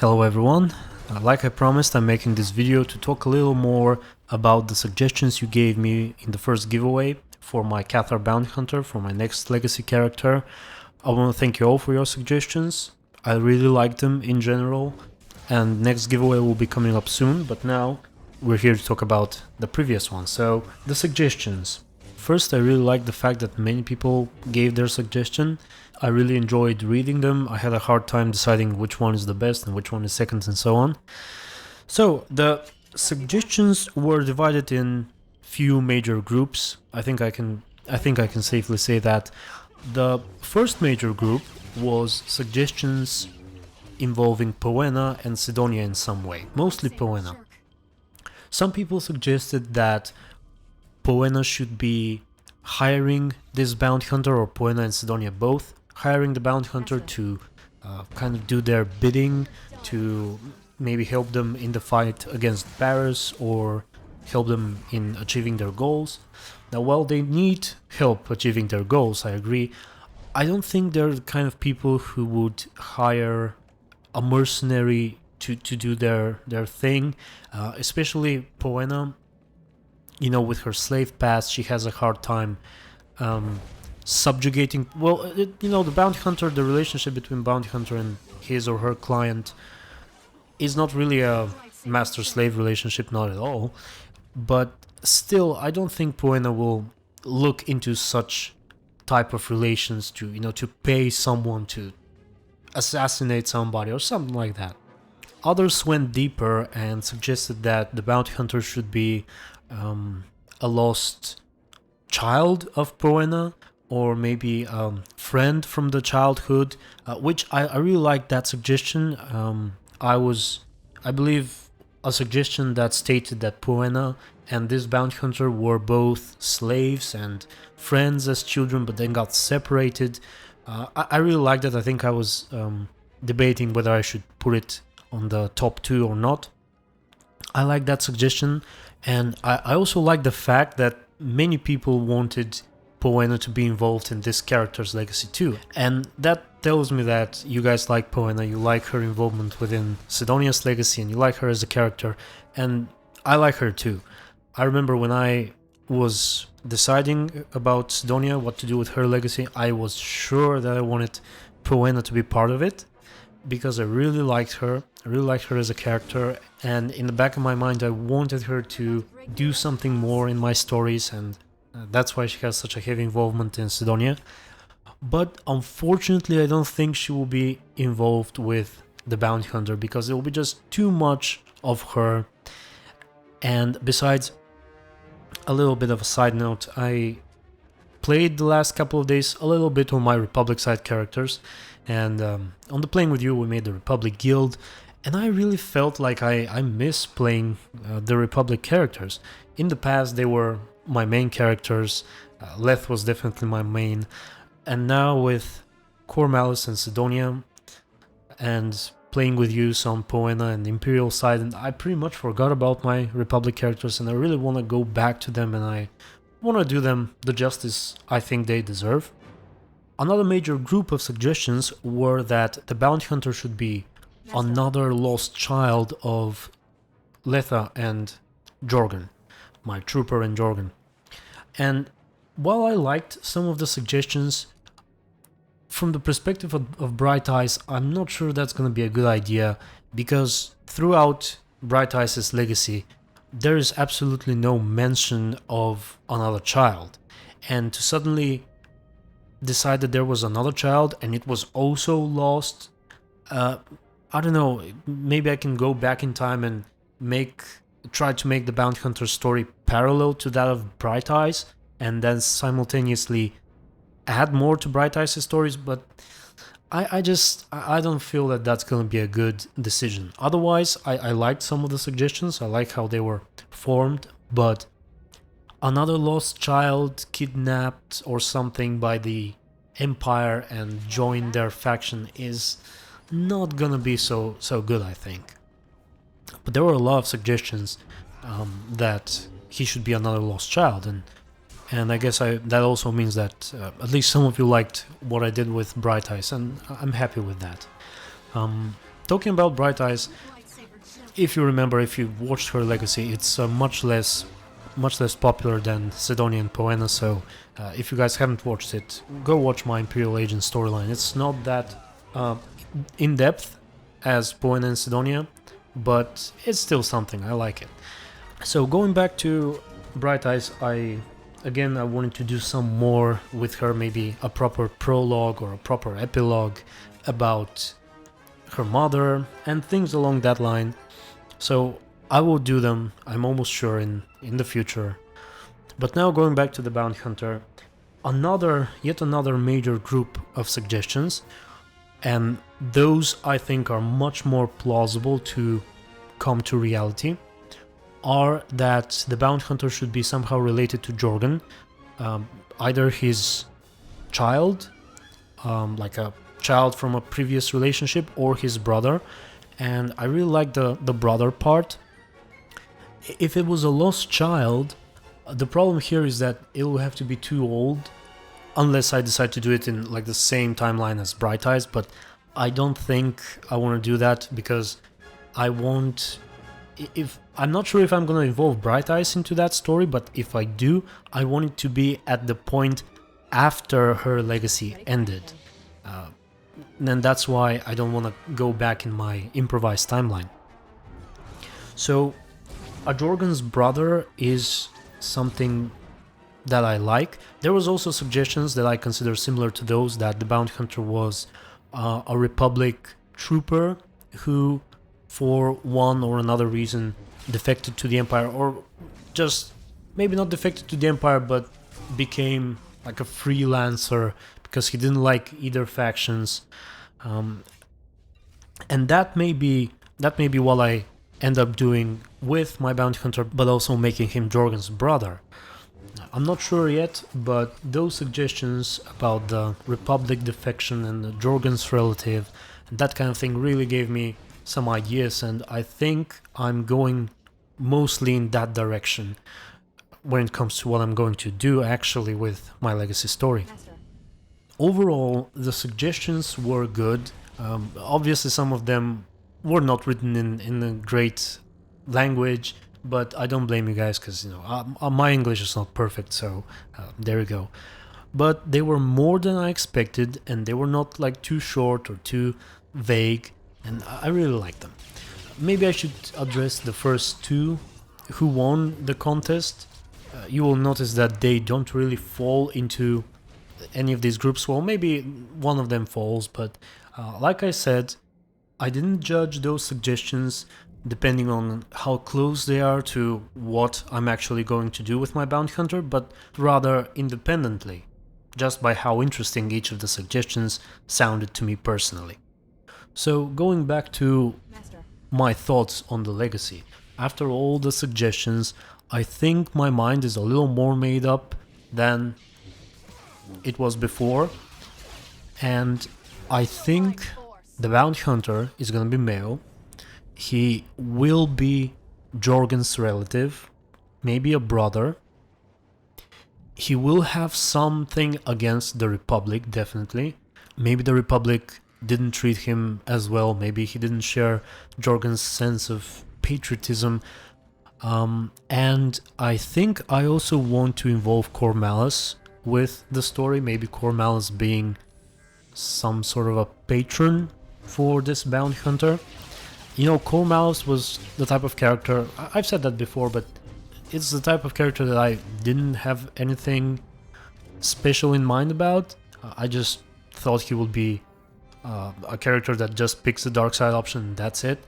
Hello everyone, like I promised, I'm making this video to talk a little more about the suggestions you gave me in the first giveaway for my Cathar Bounty Hunter, for my next Legacy character. I want to thank you all for your suggestions. I really like them in general, and next giveaway will be coming up soon, but now we're here to talk about the previous one. So, the suggestions. First, I really like the fact that many people gave their suggestion. I really enjoyed reading them. I had a hard time deciding which one is the best and which one is second and so on. So the suggestions were divided in few major groups. I think I can safely say that the first major group was suggestions involving Poena and Sidonia in some way, mostly Poena. Some people suggested that Poena should be hiring this bounty hunter, or Poena and Sidonia both hiring the bounty hunter to kind of do their bidding, to maybe help them in the fight against Paris or help them in achieving their goals. Now, while they need help achieving their goals, I agree, I don't think they're the kind of people who would hire a mercenary to do their thing, especially Poena. You know, with her slave past, she has a hard time subjugating. Well, the bounty hunter, the relationship between bounty hunter and his or her client is not really a master-slave relationship, not at all. But still, I don't think Poena will look into such type of relations to pay someone to assassinate somebody or something like that. Others went deeper and suggested that the bounty hunter should be a lost child of Poena, or maybe a friend from the childhood, which I really like that suggestion. I believe, a suggestion that stated that Poena and this bounty hunter were both slaves and friends as children, but then got separated. I really like that. I think I was debating whether I should put it on the top 2 or not. I like that suggestion, and I also like the fact that many people wanted Poena to be involved in this character's legacy too. And that tells me that you guys like Poena, you like her involvement within Sidonia's legacy, and you like her as a character, and I like her too. I remember when I was deciding about Sidonia, what to do with her legacy, I was sure that I wanted Poena to be part of it, because I really liked her. I really liked her as a character, and in the back of my mind I wanted her to do something more in my stories, and that's why she has such a heavy involvement in Sidonia. But unfortunately, I don't think she will be involved with the bounty hunter, because it will be just too much of her. And besides, a little bit of a side note, I played the last couple of days a little bit on my Republic side characters, and on the Playing With You we made the Republic guild, and I really felt like I miss playing the Republic characters. In the past they were my main characters, Leth was definitely my main, and now with Core Malice and Sidonia and Playing With You, some Poena and Imperial side, and I pretty much forgot about my Republic characters, and I really want to go back to them, and I want to do them the justice I think they deserve. Another major group of suggestions were that the bounty hunter should be another lost child of Letha and Jorgen, my trooper and Jorgen. And while I liked some of the suggestions, from the perspective of Bright Eyes, I'm not sure that's going to be a good idea, because throughout Bright Eyes' legacy there is absolutely no mention of another child, and to suddenly decide that there was another child and it was also lost, I don't know, maybe I can go back in time and try to make the bounty hunter story parallel to that of Bright Eyes, and then simultaneously add more to Bright Eyes' stories, but I don't feel that that's going to be a good decision. Otherwise, I liked some of the suggestions, I like how they were formed, but another lost child kidnapped or something by the Empire and joined their faction is not gonna be so good, I think. But there were a lot of suggestions that he should be another lost child, and I guess that also means that at least some of you liked what I did with Bright Eyes, and I'm happy with that. talking about Bright Eyes, if you remember, if you watched her Legacy, it's much less popular than Sidonia and Poena, so if you guys haven't watched it, go watch my Imperial Agent storyline. It's not that in-depth as Poena and Sidonia, but it's still something, I like it. So going back to Bright Eyes, I wanted to do some more with her, maybe a proper prologue or a proper epilogue about her mother and things along that line. So I will do them, I'm almost sure, in the future. But now going back to the Bounty Hunter, yet another major group of suggestions, and those I think are much more plausible to come to reality, are that the Bounty Hunter should be somehow related to Jorgen, either his child, like a child from a previous relationship, or his brother. And I really like the brother part. If it was a lost child, the problem here is that it will have to be too old, unless I decide to do it in like the same timeline as Bright Eyes, but I don't think I want to do that, because I'm not sure if I'm gonna involve Bright Eyes into that story, but if I do, I want it to be at the point after her legacy ended. And that's why I don't want to go back in my improvised timeline. So, a Jorgen's brother is something that I like. There was also suggestions that I consider similar to those, that the Bounty Hunter was a Republic trooper who, for one or another reason, defected to the Empire, or just maybe not defected to the Empire, but became like a freelancer because he didn't like either factions, and that may be what I end up doing with my Bounty Hunter, but also making him Jorgen's brother. I'm not sure yet, but those suggestions about the Republic defection and the Jorgen's relative and that kind of thing really gave me some ideas, and I think I'm going mostly in that direction when it comes to what I'm going to do actually with my Legacy story. Overall, the suggestions were good. Obviously, some of them were not written in a great language, but I don't blame you guys, because my English is not perfect, so there you go. But they were more than I expected, and they were not like too short or too vague, and I really liked them. Maybe I should address the first two who won the contest. You will notice that they don't really fall into any of these groups. Well, maybe one of them falls, but like I said, I didn't judge those suggestions depending on how close they are to what I'm actually going to do with my Bounty Hunter, but rather independently, just by how interesting each of the suggestions sounded to me personally. So going back to my thoughts on the Legacy, after all the suggestions, I think my mind is a little more made up than it was before, and I think the Bounty Hunter is gonna be male. He will be Jorgen's relative, maybe a brother. He will have something against the Republic, definitely. Maybe the Republic didn't treat him as well, maybe he didn't share Jorgen's sense of patriotism. And I think I also want to involve Cor Malice with the story, maybe Cor Malice being some sort of a patron for this Bounty Hunter. Cor Malice was the type of character, I've said that before, but it's the type of character that I didn't have anything special in mind about. I just thought he would be a character that just picks the dark side option and that's it.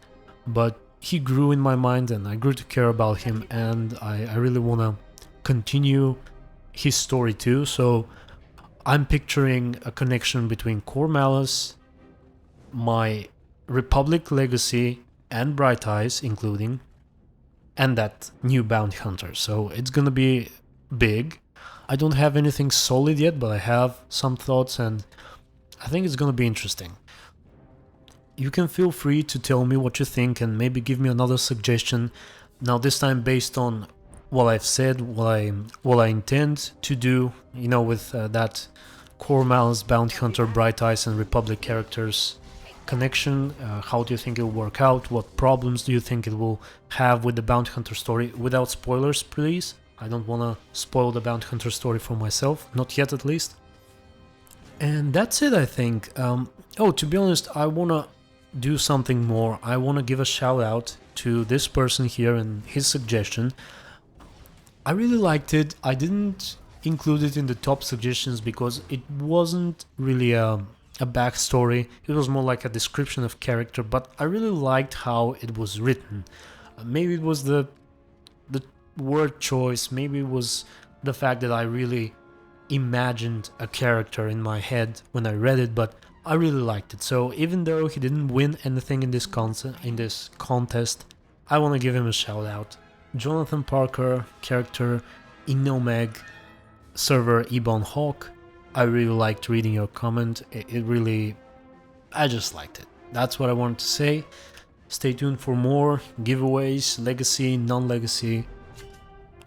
But he grew in my mind and I grew to care about him, and I really want to continue his story too. So I'm picturing a connection between Cor Malice, my Republic Legacy, and Bright Eyes including, and that new Bounty Hunter. So it's gonna be big. I don't have anything solid yet, but I have some thoughts and I think it's gonna be interesting. You can feel free to tell me what you think and maybe give me another suggestion. Now this time based on what I've said, what I intend to do, with that Cor Malice, Bounty Hunter, Bright Eyes and Republic characters connection? How do you think it will work out? What problems do you think it will have with the Bounty Hunter story? Without spoilers, please. I don't want to spoil the Bounty Hunter story for myself, not yet at least. And that's it, I think. Oh, to be honest, I want to do something more. I want to give a shout out to this person here and his suggestion. I really liked it. I didn't include it in the top suggestions because it wasn't really a backstory. It was more like a description of character, but I really liked how it was written. Maybe it was the word choice, maybe it was the fact that I really imagined a character in my head when I read it, but I really liked it. So even though he didn't win anything in this contest, I want to give him a shout out. Jonathan Parker, character Inomeg, server Ebon Hawk. I really liked reading your comment. I just liked it. That's what I wanted to say. Stay tuned for more giveaways, legacy, non-legacy,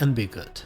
and be good.